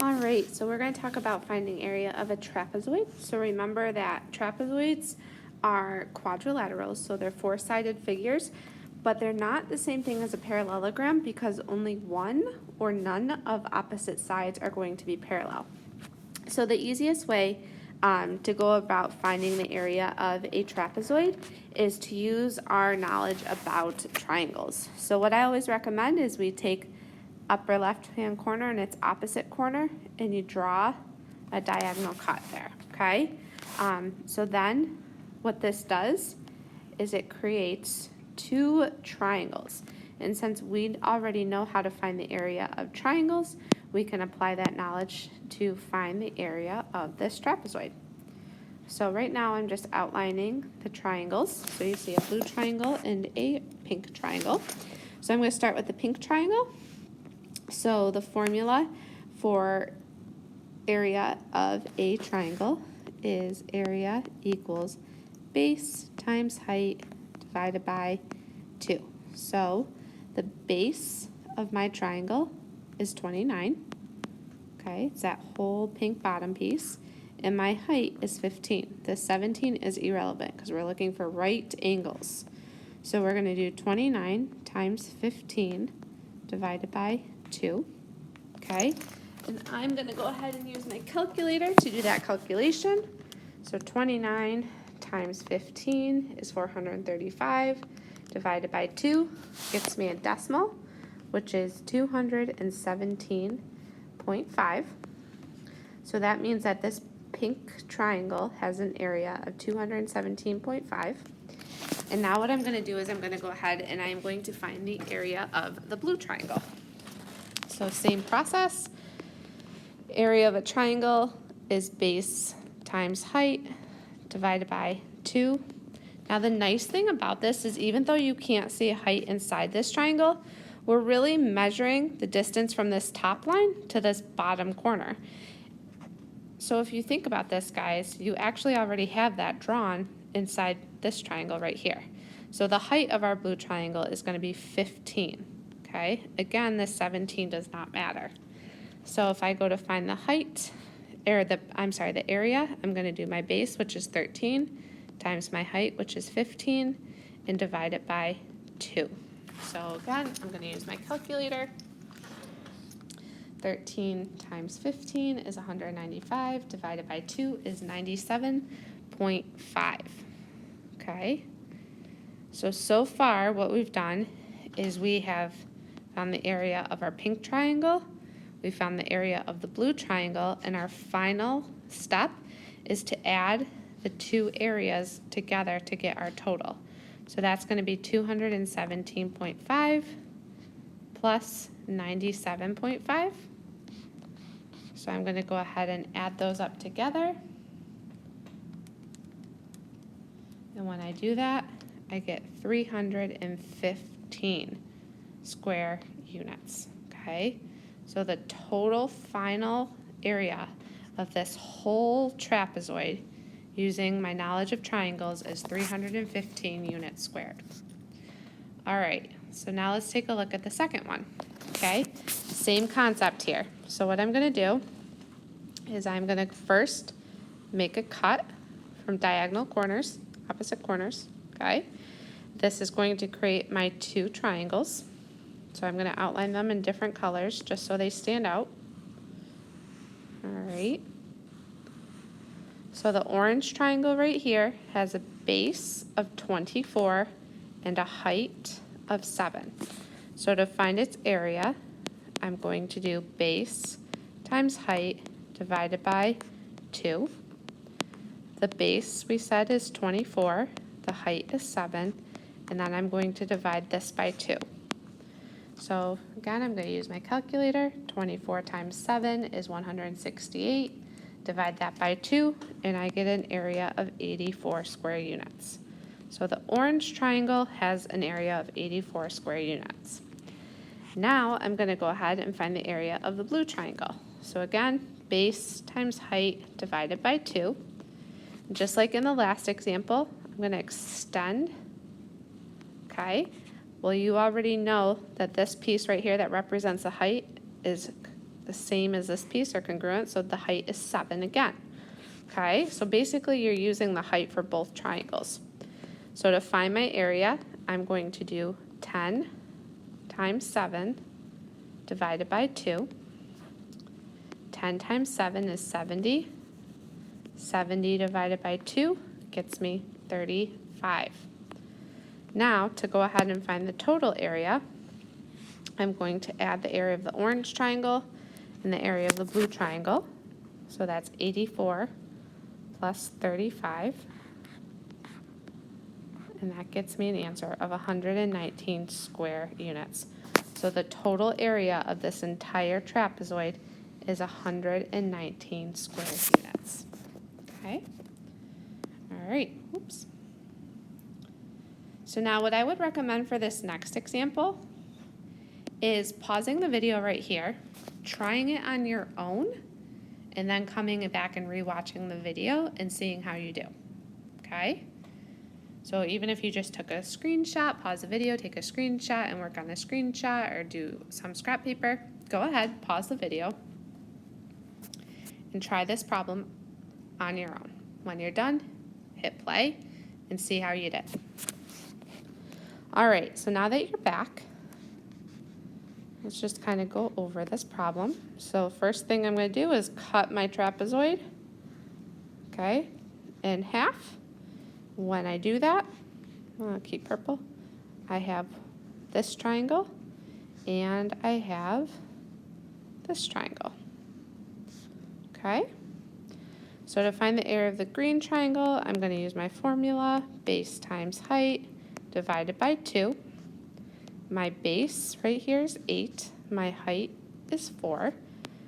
All right, so we're going to talk about finding area of a trapezoid. So remember that trapezoids are quadrilaterals, so they're four-sided figures, but they're not the same thing as a parallelogram because only one or none of opposite sides are going to be parallel. So the easiest way to go about finding the area of a trapezoid is to use our knowledge about triangles. So what I always recommend is we take upper left hand corner and its opposite corner and you draw a diagonal cut there, okay? So then what this does is it creates two triangles. And since we already know how to find the area of triangles, we can apply that knowledge to find the area of this trapezoid. So right now I'm just outlining the triangles. So you see a blue triangle and a pink triangle. So I'm going to start with the pink triangle. So the formula for area of a triangle is area equals base times height divided by 2. So the base of my triangle is 29. Okay, it's that whole pink bottom piece. And my height is 15. The 17 is irrelevant because we're looking for right angles. So we're going to do 29 times 15 divided by 2. Okay, and I'm going to go ahead and use my calculator to do that calculation. So 29 times 15 is 435 divided by 2 gets me a decimal, which is 217.5. So that means that this pink triangle has an area of 217.5. And now what I'm going to do is I'm going to go ahead and I'm going to find the area of the blue triangle. So same process. Area of a triangle is base times height divided by 2. Now the nice thing about this is even though you can't see a height inside this triangle, we're really measuring the distance from this top line to this bottom corner. So if you think about this, guys, you actually already have that drawn inside this triangle right here. So the height of our blue triangle is going to be 15. Okay, again, this 17 does not matter. So if I go to find the height, or the area, I'm going to do my base, which is 13, times my height, which is 15, and divide it by 2. So again, I'm going to use my calculator. 13 times 15 is 195, divided by 2 is 97.5. Okay, so far what we've done is we have found the area of our pink triangle, we found the area of the blue triangle, and our final step is to add the two areas together to get our total. So that's going to be 217.5 plus 97.5. So I'm going to go ahead and add those up together. And when I do that, I get 315 square units, okay? So the total final area of this whole trapezoid using my knowledge of triangles is 315 units squared. All right, so now let's take a look at the second one, okay? Same concept here. So what I'm gonna do is I'm gonna first make a cut from diagonal corners, opposite corners, okay? This is going to create my two triangles. So I'm going to outline them in different colors just so they stand out. All right. So the orange triangle right here has a base of 24 and a height of 7. So to find its area, I'm going to do base times height divided by 2. The base we said is 24, the height is 7, and then I'm going to divide this by 2. So again, I'm going to use my calculator. 24 times 7 is 168. Divide that by 2, and I get an area of 84 square units. So the orange triangle has an area of 84 square units. Now I'm going to go ahead and find the area of the blue triangle. So again, base times height divided by 2. Just like in the last example, I'm going to extend. Okay. Well, you already know that this piece right here that represents the height is the same as this piece or congruent, so the height is 7 again. Okay, so basically you're using the height for both triangles. So to find my area, I'm going to do 10 times 7 divided by 2. 10 times 7 is 70. 70 divided by 2 gets me 35. Now, to go ahead and find the total area, I'm going to add the area of the orange triangle and the area of the blue triangle. So that's 84 plus 35. And that gets me an answer of 119 square units. So the total area of this entire trapezoid is 119 square units. Okay? All right, oops. So now what I would recommend for this next example is pausing the video right here, trying it on your own, and then coming back and rewatching the video and seeing how you do, okay? So even if you just took a screenshot, pause the video, take a screenshot and work on the screenshot or do some scrap paper, go ahead, pause the video, and try this problem on your own. When you're done, hit play and see how you did. All right, so now that you're back, let's just kind of go over this problem. So first thing I'm going to do is cut my trapezoid, okay, in half. When I do that, I'll keep purple, I have this triangle and I have this triangle, okay? So to find the area of the green triangle, I'm going to use my formula, base times height divided by 2. My base right here is 8. My height is 4.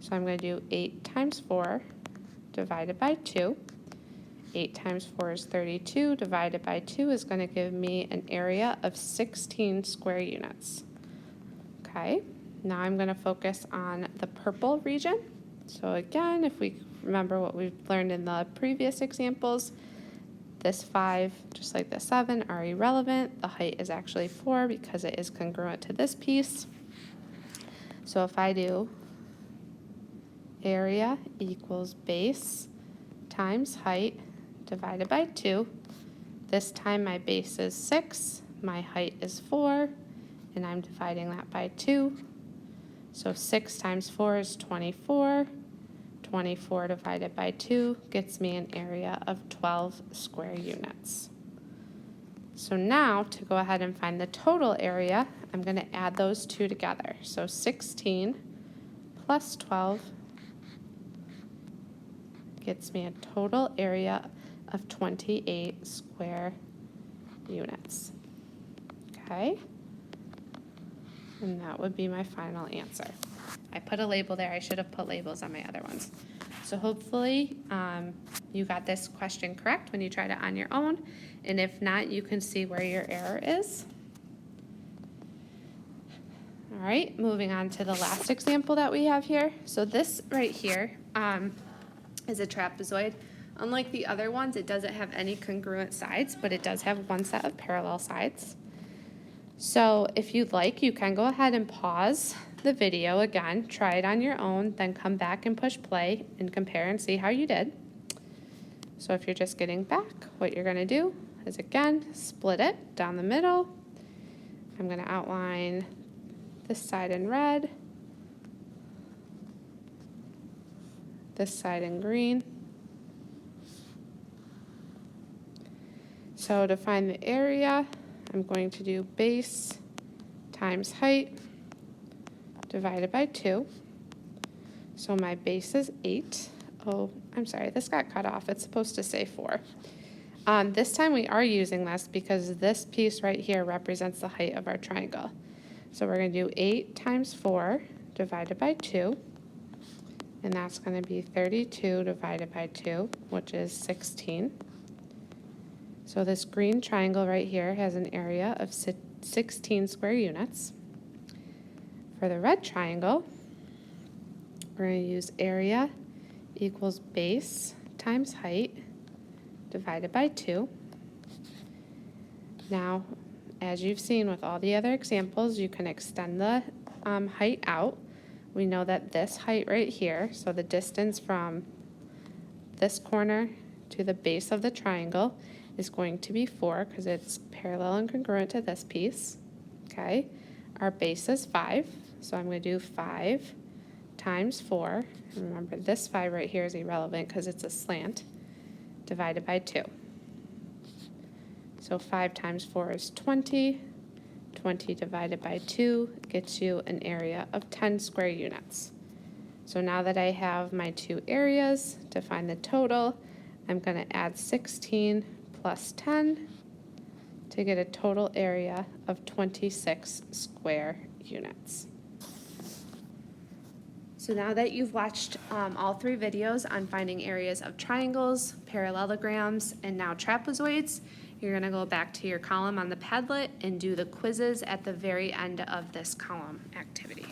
So I'm going to do 8 times 4 divided by 2. 8 times 4 is 32. Divided by 2 is going to give me an area of 16 square units. Okay, now I'm going to focus on the purple region. So again, if we remember what we've learned in the previous examples, this 5, just like the 7, are irrelevant. The height is actually 4 because it is congruent to this piece. So if I do area equals base times height divided by 2, this time my base is 6, my height is 4, and I'm dividing that by 2. So 6 times 4 is 24. 24 divided by 2 gets me an area of 12 square units. So now to go ahead and find the total area, I'm going to add those two together. So 16 plus 12 gets me a total area of 28 square units. Okay? And that would be my final answer. I put a label there. I should have put labels on my other ones. So hopefully you got this question correct when you tried it on your own. And if not, you can see where your error is. All right, moving on to the last example that we have here. So this right here is a trapezoid. Unlike the other ones, it doesn't have any congruent sides, but it does have one set of parallel sides. So if you'd like, you can go ahead and pause the video again, try it on your own, then come back and push play and compare and see how you did. So if you're just getting back, what you're going to do is again split it down the middle. I'm going to outline this side in red, this side in green. So to find the area, I'm going to do base times height divided by 2. So my base is 8. Oh, I'm sorry, this got cut off. It's supposed to say 4. This time we are using this because this piece right here represents the height of our triangle. So we're going to do 8 times 4 divided by 2. And that's going to be 32 divided by 2, which is 16. So this green triangle right here has an area of 16 square units. For the red triangle, we're going to use area equals base times height divided by 2. Now, as you've seen with all the other examples, you can extend the height out, we know that this height right here, so the distance from this corner to the base of the triangle is going to be 4 because it's parallel and congruent to this piece. Okay, our base is 5, so I'm going to do 5 times 4. And remember, this 5 right here is irrelevant because it's a slant, divided by 2. So 5 times 4 is 20. 20 divided by 2 gets you an area of 10 square units. So now that I have my two areas to find the total, I'm going to add 16 plus 10 to get a total area of 26 square units. So now that you've watched all 3 videos on finding areas of triangles, parallelograms, and now trapezoids, you're going to go back to your column on the Padlet and do the quizzes at the very end of this column activity.